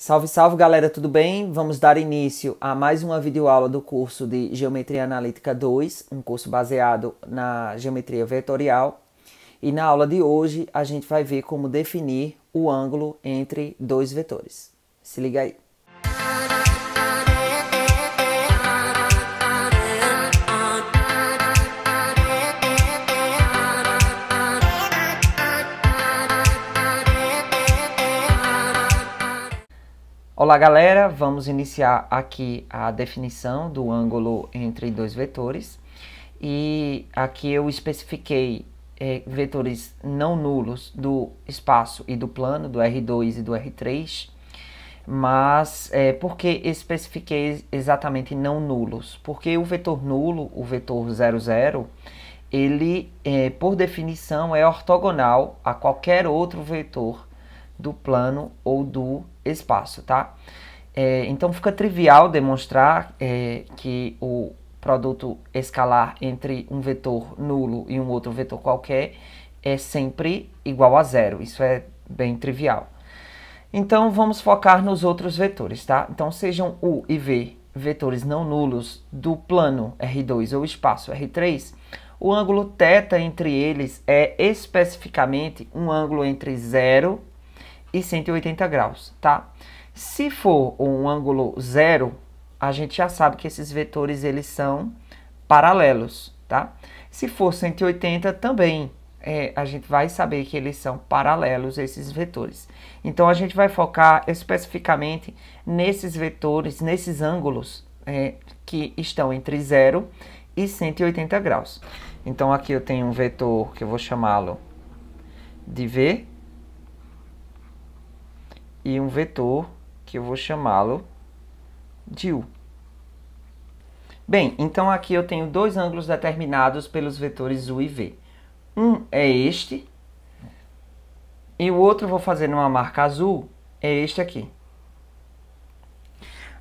Salve, salve galera, tudo bem? Vamos dar início a mais uma videoaula do curso de Geometria Analítica 2, um curso baseado na geometria vetorial. E na aula de hoje a gente vai ver como definir o ângulo entre dois vetores. Se liga aí. Olá galera, vamos iniciar aqui a definição do ângulo entre dois vetores. E aqui eu especifiquei vetores não nulos do espaço e do plano, do R2 e do R3. Mas por que especifiquei exatamente não nulos? Porque o vetor nulo, o vetor 0,0, ele por definição é ortogonal a qualquer outro vetor do plano ou do espaço, tá? Então fica trivial demonstrar que o produto escalar entre um vetor nulo e um outro vetor qualquer é sempre igual a zero. Isso é bem trivial. Então vamos focar nos outros vetores, tá? Então sejam U e V vetores não nulos do plano R2 ou espaço R3, o ângulo θ entre eles é especificamente um ângulo entre 0 e 180 graus, tá? Se for um ângulo zero, a gente já sabe que esses vetores eles são paralelos, tá? Se for 180 também, a gente vai saber que eles são paralelos, esses vetores. Então a gente vai focar especificamente nesses vetores, nesses ângulos que estão entre 0 e 180 graus. Então aqui eu tenho um vetor que eu vou chamá-lo de V, e um vetor que eu vou chamá-lo de U. Bem, então aqui eu tenho dois ângulos determinados pelos vetores U e V. Um é este, e o outro eu vou fazer numa marca azul, é este aqui.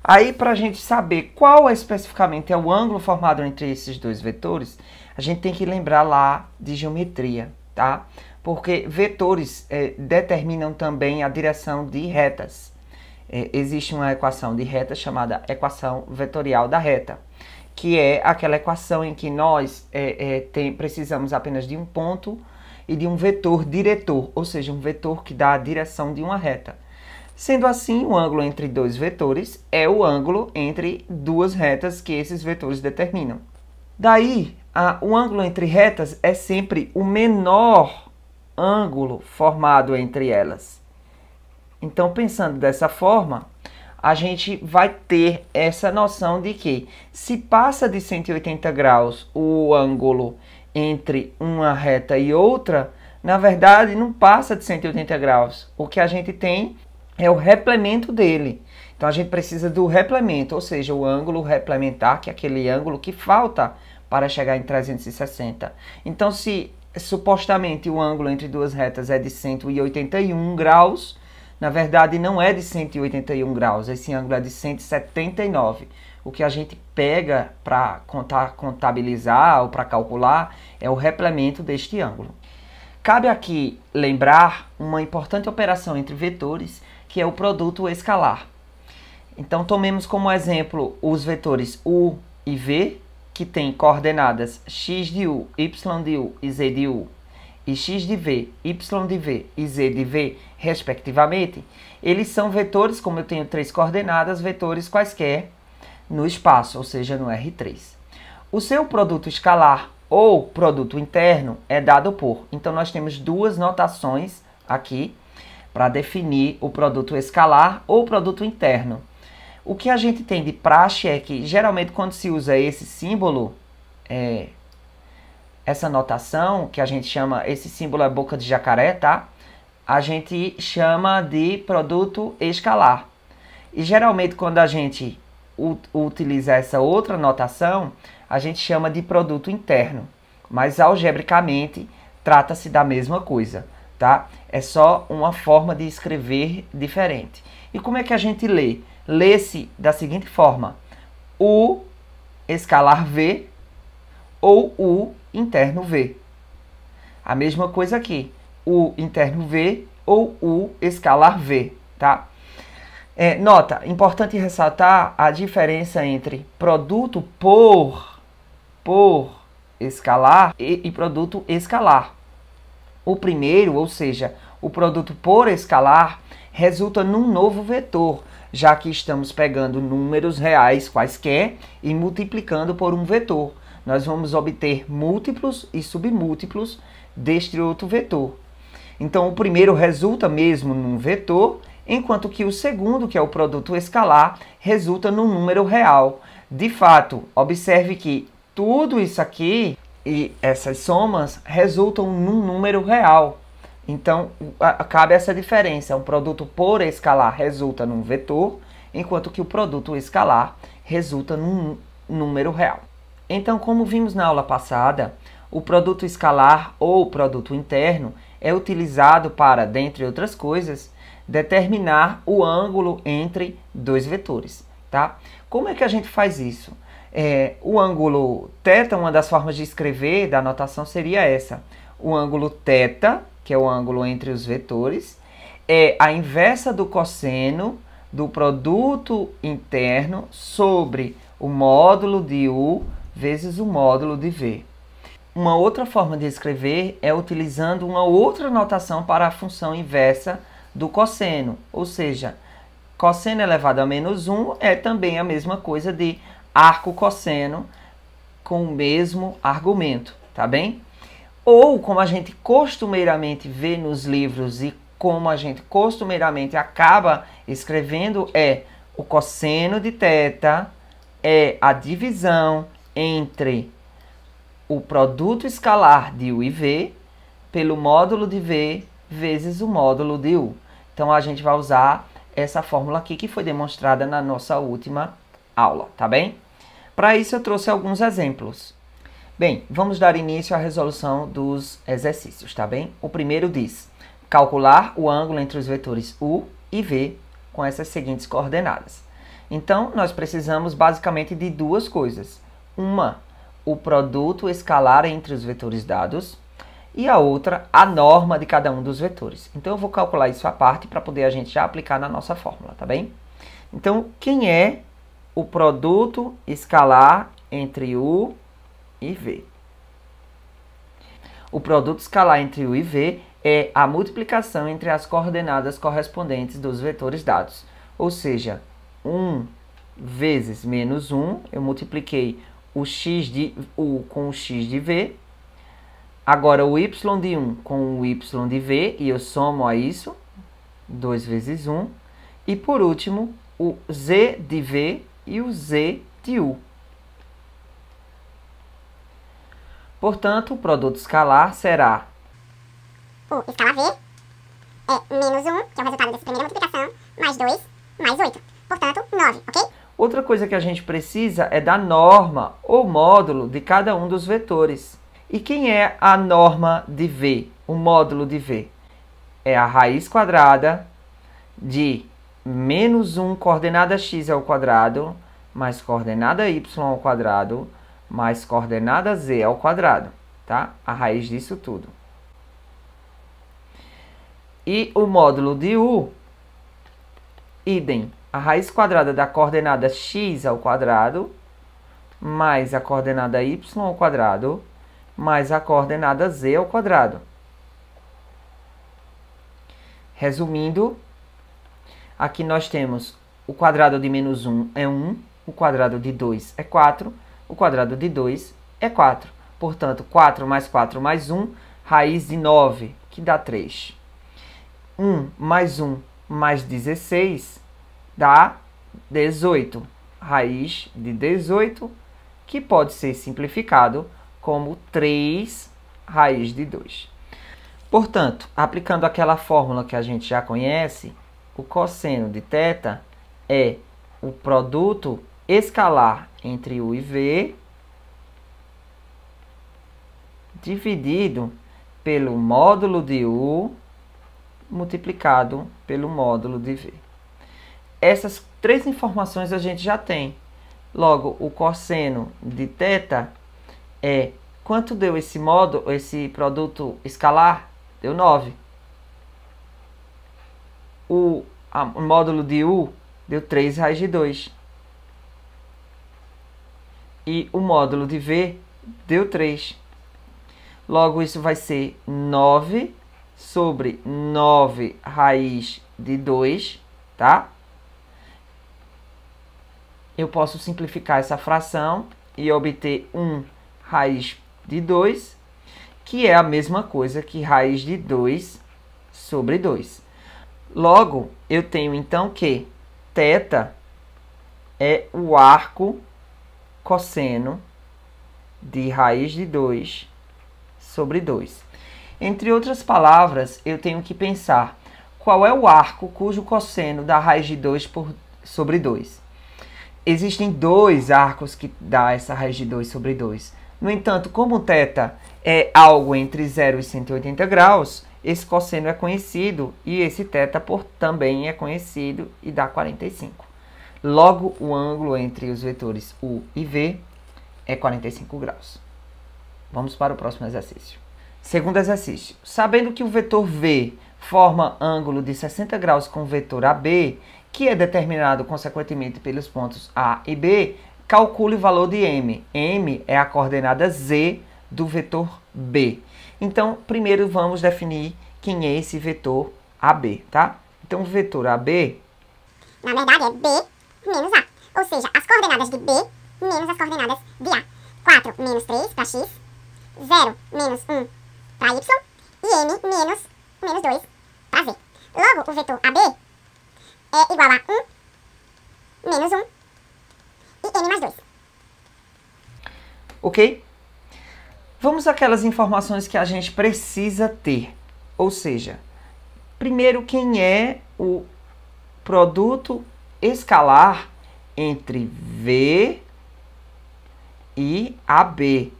Aí, para a gente saber qual especificamente é o ângulo formado entre esses dois vetores, a gente tem que lembrar lá de geometria, tá? Porque vetores determinam também a direção de retas. Existe uma equação de reta chamada equação vetorial da reta, que é aquela equação em que nós precisamos apenas de um ponto e de um vetor diretor, ou seja, um vetor que dá a direção de uma reta. Sendo assim, o ângulo entre dois vetores é o ângulo entre duas retas que esses vetores determinam. Daí, o ângulo entre retas é sempre o menor ângulo formado entre elas. Então, pensando dessa forma, a gente vai ter essa noção de que se passa de 180 graus o ângulo entre uma reta e outra, na verdade não passa de 180 graus. O que a gente tem é o replemento dele. Então a gente precisa do replemento, ou seja, o ângulo replementar, que é aquele ângulo que falta para chegar em 360. Então se supostamente o ângulo entre duas retas é de 181 graus, na verdade não é de 181 graus, esse ângulo é de 179. O que a gente pega para contabilizar ou para calcular é o replemento deste ângulo. Cabe aqui lembrar uma importante operação entre vetores, que é o produto escalar. Então tomemos como exemplo os vetores U e V, que tem coordenadas x de U, y de U e z de U, e x de V, y de V e z de V, respectivamente. Eles são vetores, como eu tenho três coordenadas, vetores quaisquer no espaço, ou seja, no R3. O seu produto escalar ou produto interno é dado por. Então nós temos duas notações aqui para definir o produto escalar ou produto interno. O que a gente tem de praxe é que, geralmente, quando se usa esse símbolo, essa notação, que a gente chama, esse símbolo é boca de jacaré, tá? A gente chama de produto escalar. E, geralmente, quando a gente utiliza essa outra notação, a gente chama de produto interno. Mas, algebricamente, trata-se da mesma coisa, tá? É só uma forma de escrever diferente. E como é que a gente lê? Lê-se da seguinte forma: U escalar V ou U interno V. A mesma coisa aqui, U interno V ou U escalar V, tá? Nota, importante ressaltar a diferença entre produto por escalar e produto escalar. O primeiro, ou seja, o produto por escalar, resulta num novo vetor, já que estamos pegando números reais quaisquer e multiplicando por um vetor. Nós vamos obter múltiplos e submúltiplos deste outro vetor. Então, o primeiro resulta mesmo num vetor, enquanto que o segundo, que é o produto escalar, resulta num número real. De fato, observe que tudo isso aqui e essas somas resultam num número real. Então, cabe essa diferença. Um produto por escalar resulta num vetor, enquanto que o produto escalar resulta num número real. Então, como vimos na aula passada, o produto escalar ou produto interno é utilizado para, dentre outras coisas, determinar o ângulo entre dois vetores, tá? Como é que a gente faz isso? O ângulo θ, uma das formas de escrever da notação seria essa. O ângulo θ, que é o ângulo entre os vetores, é a inversa do cosseno do produto interno sobre o módulo de U vezes o módulo de V. Uma outra forma de escrever é utilizando uma outra notação para a função inversa do cosseno, ou seja, cosseno elevado a menos 1 é também a mesma coisa de arco cosseno com o mesmo argumento, tá bem? Ou, como a gente costumeiramente vê nos livros e como a gente costumeiramente acaba escrevendo, o cosseno de θ é a divisão entre o produto escalar de U e V pelo módulo de V vezes o módulo de U. Então, a gente vai usar essa fórmula aqui que foi demonstrada na nossa última aula, tá bem? Para isso, eu trouxe alguns exemplos. Bem, vamos dar início à resolução dos exercícios, tá bem? O primeiro diz, calcular o ângulo entre os vetores U e V com essas seguintes coordenadas. Então, nós precisamos basicamente de duas coisas. Uma, o produto escalar entre os vetores dados, e a outra, a norma de cada um dos vetores. Então, eu vou calcular isso à parte para poder a gente já aplicar na nossa fórmula, tá bem? Então, quem é o produto escalar entre U e V? O produto escalar entre U e V é a multiplicação entre as coordenadas correspondentes dos vetores dados. Ou seja, 1 vezes menos 1, eu multipliquei o x de U com o x de V. Agora, o y de 1 com o y de V, e eu somo a isso, 2 vezes 1. E, por último, o z de V e o z de U. Portanto, o produto escalar será o escalar V é menos 1, que é o resultado dessa primeira multiplicação, mais 2, mais 8. Portanto, 9, ok? Outra coisa que a gente precisa é da norma ou módulo de cada um dos vetores. E quem é a norma de V, o módulo de V? É a raiz quadrada de menos 1 coordenada x ao quadrado, mais coordenada y ao quadrado, mais coordenada z ao quadrado, tá? A raiz disso tudo. E o módulo de U, idem, a raiz quadrada da coordenada x ao quadrado, mais a coordenada y ao quadrado, mais a coordenada z ao quadrado. Resumindo, aqui nós temos o quadrado de menos 1 é 1, o quadrado de 2 é 4, o quadrado de 2 é 4. Portanto, 4 mais 4 mais 1, raiz de 9, que dá 3. 1 mais 16 dá 18. Raiz de 18, que pode ser simplificado como 3 raiz de 2. Portanto, aplicando aquela fórmula que a gente já conhece, o cosseno de θ é o produto escalar entre U e V dividido pelo módulo de U multiplicado pelo módulo de V. Essas três informações a gente já tem. Logo, o cosseno de θ é quanto deu esse produto escalar? Deu 9. O módulo de U deu 3 raiz de 2. E o módulo de V deu 3. Logo, isso vai ser 9 sobre 9 raiz de 2, tá? Eu posso simplificar essa fração e obter 1 raiz de 2, que é a mesma coisa que raiz de 2 sobre 2. Logo, eu tenho então que θ é o arco cosseno de raiz de 2 sobre 2. Entre outras palavras, eu tenho que pensar qual é o arco cujo cosseno dá raiz de 2 sobre 2. Existem dois arcos que dá essa raiz de 2 sobre 2. No entanto, como θ é algo entre 0 e 180 graus, esse cosseno é conhecido e esse θ também é conhecido e dá 45. Logo, o ângulo entre os vetores U e V é 45 graus. Vamos para o próximo exercício. Segundo exercício. Sabendo que o vetor V forma ângulo de 60 graus com o vetor AB, que é determinado consequentemente pelos pontos A e B, calcule o valor de M. M é a coordenada Z do vetor B. Então, primeiro vamos definir quem é esse vetor AB, tá? Então, o vetor AB, na verdade, é B menos A. Ou seja, as coordenadas de B menos as coordenadas de A. 4 menos 3 para X, 0 menos 1 para Y e M menos 2 para Z. Logo, o vetor AB é igual a 1 menos 1 e N mais 2. ok? Vamos àquelas informações que a gente precisa ter. Ou seja, primeiro, quem é o produto escalar entre V e AB.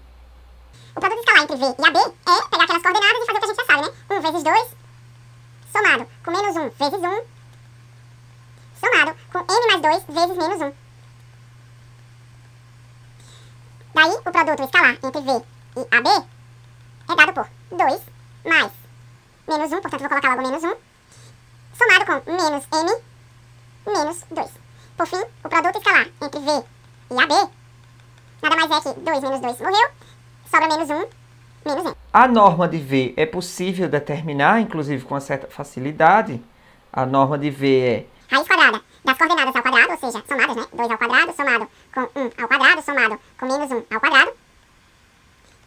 O produto escalar entre V e AB é pegar aquelas coordenadas e fazer o que a gente já sabe, né? 1 vezes 2, somado com menos 1 vezes 1, somado com N mais 2 vezes menos 1. Daí, o produto escalar entre V e AB é dado por 2 mais menos 1, portanto, vou colocar logo menos 1, somado com menos M menos 2. Por fim, o produto escalar entre V e AB nada mais é que 2 menos 2 morreu, sobra menos 1 menos M. A norma de V é possível determinar, inclusive com uma certa facilidade. A norma de V é raiz quadrada das coordenadas ao quadrado, ou seja, somadas, né? 2 ao quadrado, somado com 1 ao quadrado, somado com menos 1 ao quadrado.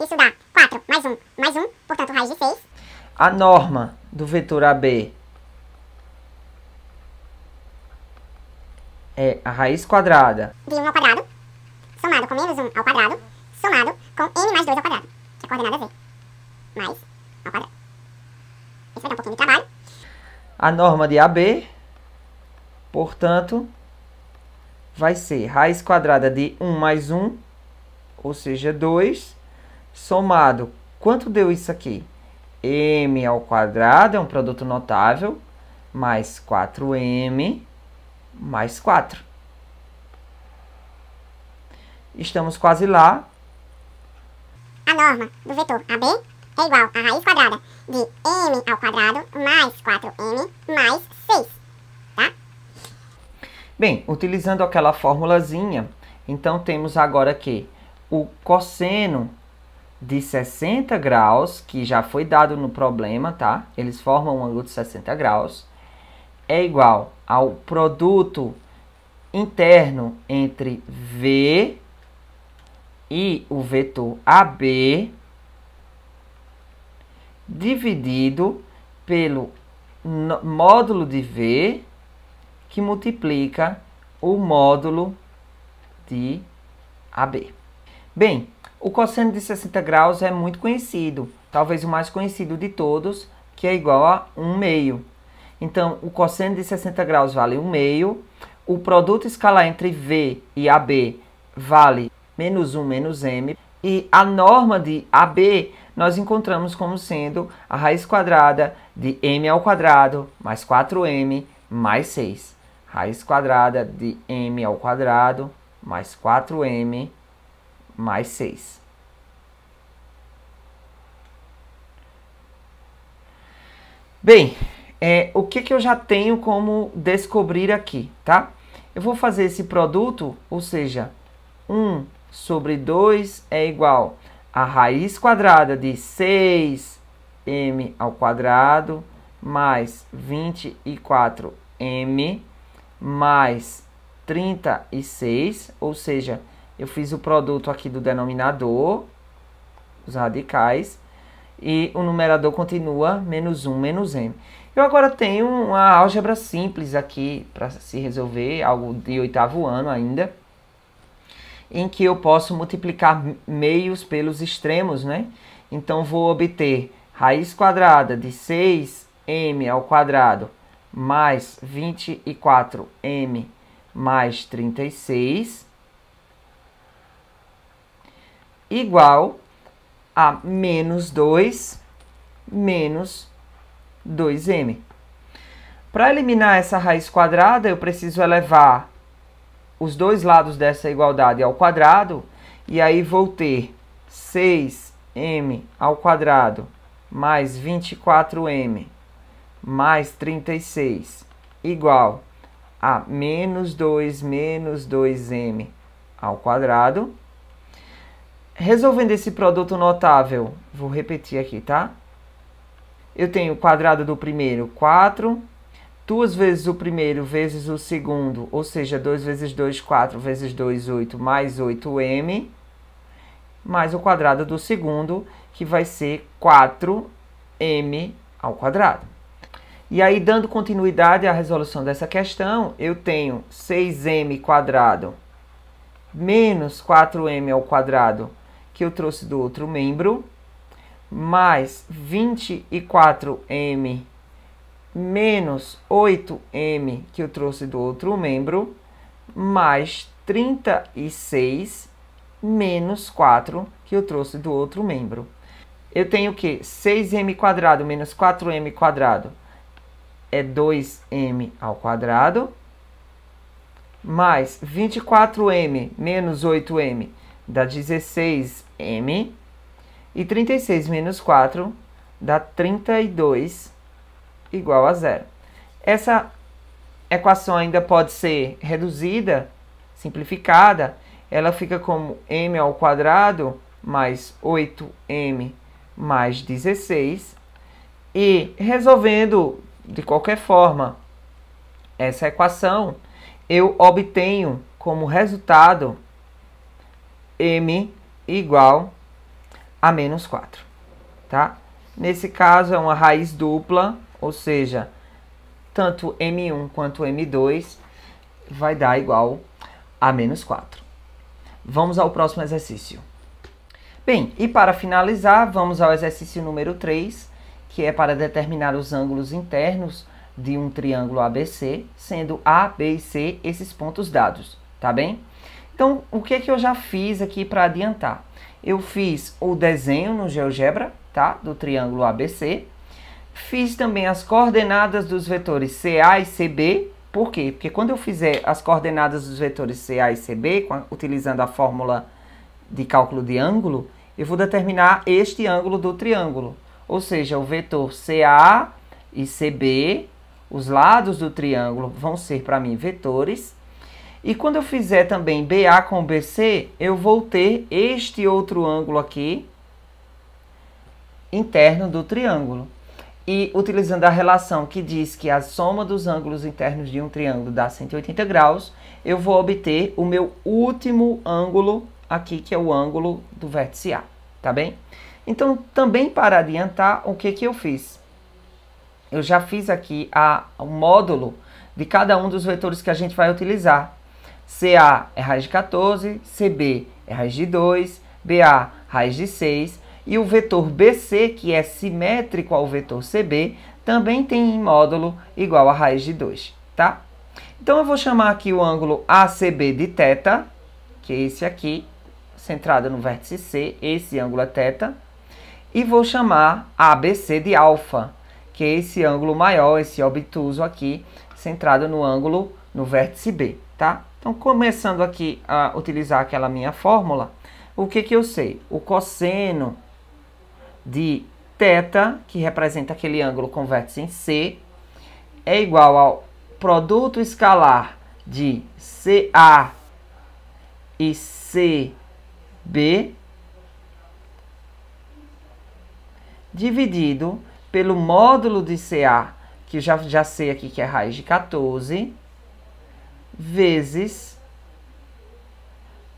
Isso dá 4 mais 1, portanto, raiz de 6. a norma do vetor AB é a raiz quadrada de 1 ao quadrado, somado com menos 1 ao quadrado, somado com N mais 2 ao quadrado, que é a coordenada Z, mais ao quadrado. Isso vai dar um pouquinho de trabalho. A norma de AB, portanto, vai ser raiz quadrada de 1 mais 1, ou seja, 2, somado, quanto deu isso aqui? M ao quadrado, é um produto notável, mais 4M, mais 4. Estamos quase lá. A norma do vetor AB é igual a raiz quadrada de M ao quadrado mais 4M mais 6, tá? Bem, utilizando aquela formulazinha, então temos agora que o cosseno de 60 graus, que já foi dado no problema, tá? Eles formam um ângulo de 60 graus, é igual ao produto interno entre V e o vetor AB dividido pelo módulo de V que multiplica o módulo de AB. Bem, o cosseno de 60 graus é muito conhecido, talvez o mais conhecido de todos, que é igual a 1/2. Então, o cosseno de 60 graus vale 1/2, o produto escalar entre V e AB vale menos 1 menos M, e a norma de AB nós encontramos como sendo a raiz quadrada de M ao quadrado mais 4M mais 6. Raiz quadrada de M ao quadrado mais 4M mais 6. Bem, o que eu já tenho como descobrir aqui, tá? Eu vou fazer esse produto, ou seja, 1 sobre 2 é igual a raiz quadrada de 6m ao quadrado mais 24m mais 36, ou seja, eu fiz o produto aqui do denominador, os radicais, e o numerador continua menos 1 menos m. Eu agora tenho uma álgebra simples aqui para se resolver, algo de 8º ano ainda, em que eu posso multiplicar meios pelos extremos, né? Então, vou obter raiz quadrada de 6m ao quadrado mais 24m mais 36 igual a menos 2 menos 2m. Para eliminar essa raiz quadrada, eu preciso elevar os dois lados dessa igualdade ao quadrado, e aí vou ter 6m ao quadrado mais 24m mais 36 igual a menos 2m ao quadrado. Resolvendo esse produto notável, vou repetir aqui, tá? Eu tenho o quadrado do primeiro, 4. 2 vezes o primeiro vezes o segundo, ou seja, 2 vezes 2, 4, vezes 2, 8, mais 8m, mais o quadrado do segundo, que vai ser 4m ao quadrado. E aí, dando continuidade à resolução dessa questão, eu tenho 6m quadrado menos 4m ao quadrado, que eu trouxe do outro membro, mais 24m menos 8m, que eu trouxe do outro membro, mais 36 menos 4, que eu trouxe do outro membro. Eu tenho o quê? 6m quadrado menos 4m quadrado é 2m ao quadrado, mais 24m menos 8m dá 16m, e 36 menos 4 dá 32 igual a zero. Essa equação ainda pode ser reduzida, simplificada. Ela fica como m ao quadrado mais 8m mais 16. E resolvendo de qualquer forma essa equação, eu obtenho como resultado m igual a menos 4, tá? Nesse caso é uma raiz dupla, ou seja, tanto m1 quanto m2 vai dar igual a menos 4. Vamos ao próximo exercício. Bem, e para finalizar, vamos ao exercício número 3, que é para determinar os ângulos internos de um triângulo ABC, sendo A, B e C esses pontos dados, tá bem? Então, o que eu já fiz aqui para adiantar? Eu fiz o desenho no GeoGebra, tá? Do triângulo ABC. Fiz também as coordenadas dos vetores CA e CB. Por quê? Porque quando eu fizer as coordenadas dos vetores CA e CB, utilizando a fórmula de cálculo de ângulo, eu vou determinar este ângulo do triângulo. Ou seja, o vetor CA e CB, os lados do triângulo vão ser para mim vetores. E quando eu fizer também BA com BC, eu vou ter este outro ângulo aqui, interno do triângulo. E utilizando a relação que diz que a soma dos ângulos internos de um triângulo dá 180 graus, eu vou obter o meu último ângulo aqui, que é o ângulo do vértice A, tá bem? Então, também para adiantar, o que eu fiz? Eu já fiz aqui o módulo de cada um dos vetores que a gente vai utilizar. CA é raiz de 14, CB é raiz de 2, BA raiz de 6, e o vetor BC, que é simétrico ao vetor CB, também tem módulo igual a raiz de 2, tá? Então, eu vou chamar aqui o ângulo ACB de θ, que é esse aqui, centrado no vértice C, esse ângulo é θ, e vou chamar ABC de alfa, que é esse ângulo maior, esse obtuso aqui, centrado no ângulo no vértice B, tá? Então, começando aqui a utilizar aquela minha fórmula, o que eu sei? O cosseno de θ, que representa aquele ângulo com vértice em C, é igual ao produto escalar de CA e CB dividido pelo módulo de CA, que eu já sei aqui que é raiz de 14, vezes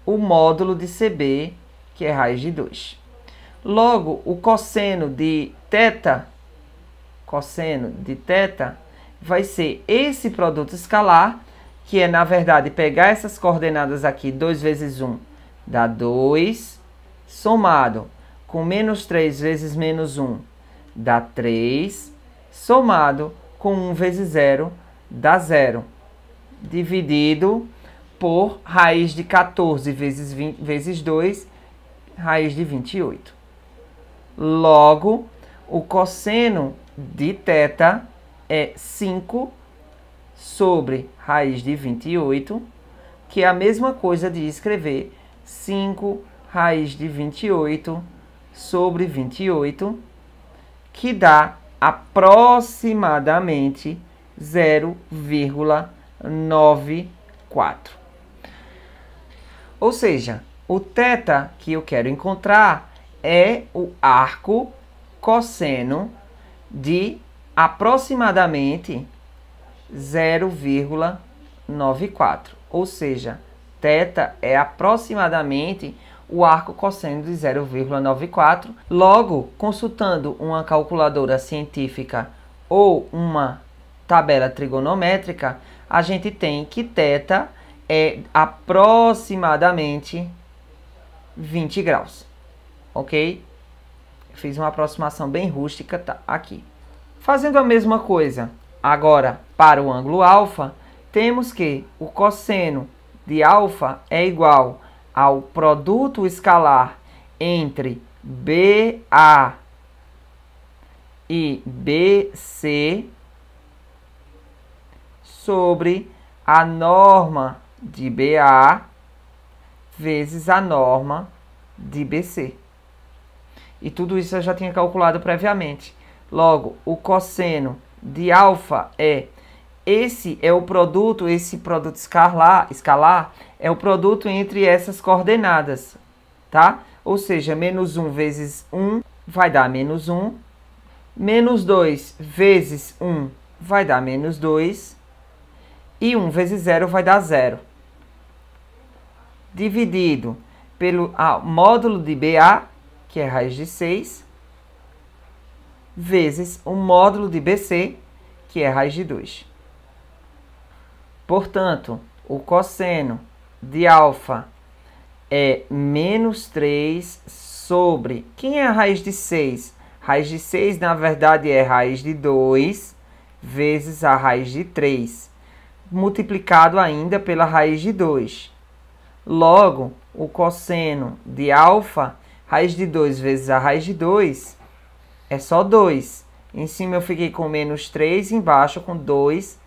o módulo de CB, que é raiz de 2. Logo, o cosseno de θ vai ser esse produto escalar, que é, na verdade, pegar essas coordenadas aqui, 2 vezes 1 dá 2, somado com menos 3 vezes menos 1 dá 3, somado com 1 vezes 0 dá 0, dividido por raiz de 14 vezes 2, raiz de 28. Logo, o cosseno de θ é 5 sobre raiz de 28, que é a mesma coisa de escrever 5 raiz de 28 sobre 28, que dá aproximadamente 0,94. Ou seja, o θ que eu quero encontrar é o arco cosseno de aproximadamente 0,94. Ou seja, θ é aproximadamente o arco cosseno de 0,94. Logo, consultando uma calculadora científica ou uma tabela trigonométrica, a gente tem que θ é aproximadamente 20 graus. Ok? Fiz uma aproximação bem rústica, tá? Aqui. Fazendo a mesma coisa agora para o ângulo alfa, temos que o cosseno de alfa é igual ao produto escalar entre BA e BC sobre a norma de BA vezes a norma de BC. E tudo isso eu já tinha calculado previamente. Logo, o cosseno de alfa esse produto escalar é o produto entre essas coordenadas, tá? Ou seja, menos 1 vezes 1 vai dar menos 1, menos 2 vezes 1 vai dar menos 2, e 1 vezes 0 vai dar 0. Dividido pelo módulo de BA, que é raiz de 6, vezes o módulo de BC, que é raiz de 2. Portanto, o cosseno de alfa é menos 3 sobre... Quem é a raiz de 6? Raiz de 6, na verdade, é raiz de 2 vezes a raiz de 3, multiplicado ainda pela raiz de 2. Logo, o cosseno de alfa, raiz de 2 vezes a raiz de 2, é só 2. Em cima eu fiquei com menos 3, embaixo com 2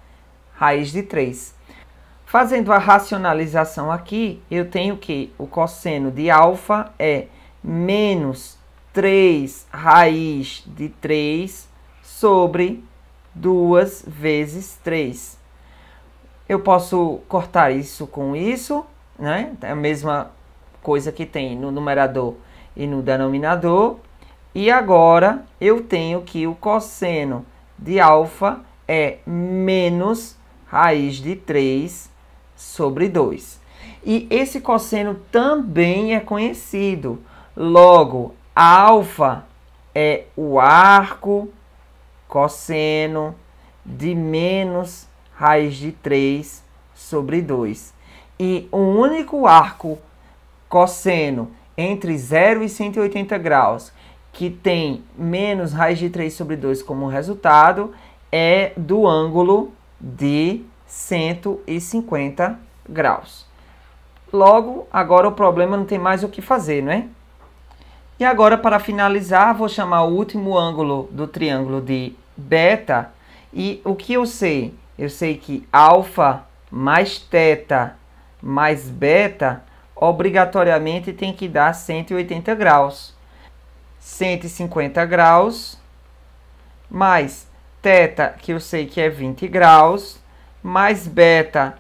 raiz de 3. Fazendo a racionalização aqui, eu tenho que o cosseno de alfa é menos 3 raiz de 3 sobre 2 vezes 3. Eu posso cortar isso com isso, né? É a mesma coisa que tem no numerador e no denominador. E agora eu tenho que o cosseno de alfa é menos raiz de 3 sobre 2. E esse cosseno também é conhecido. Logo, alfa é o arco cosseno de menos raiz de 3 sobre 2. E o único arco cosseno entre 0 e 180 graus que tem menos raiz de 3 sobre 2 como resultado é do ângulo de 150 graus. Logo, agora o problema não tem mais o que fazer, não é? E agora, para finalizar, vou chamar o último ângulo do triângulo de beta. E o que eu sei? Eu sei que alfa mais θ mais beta obrigatoriamente tem que dar 180 graus. 150 graus mais θ, que eu sei que é 20 graus, mais beta,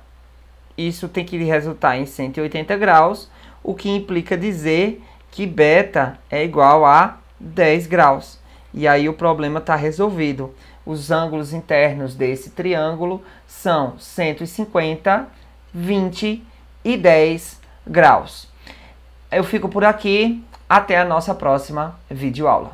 isso tem que resultar em 180 graus, o que implica dizer que beta é igual a 10 graus. E aí o problema está resolvido. Os ângulos internos desse triângulo são 150, 20 e 10 graus. Eu fico por aqui. Até a nossa próxima videoaula.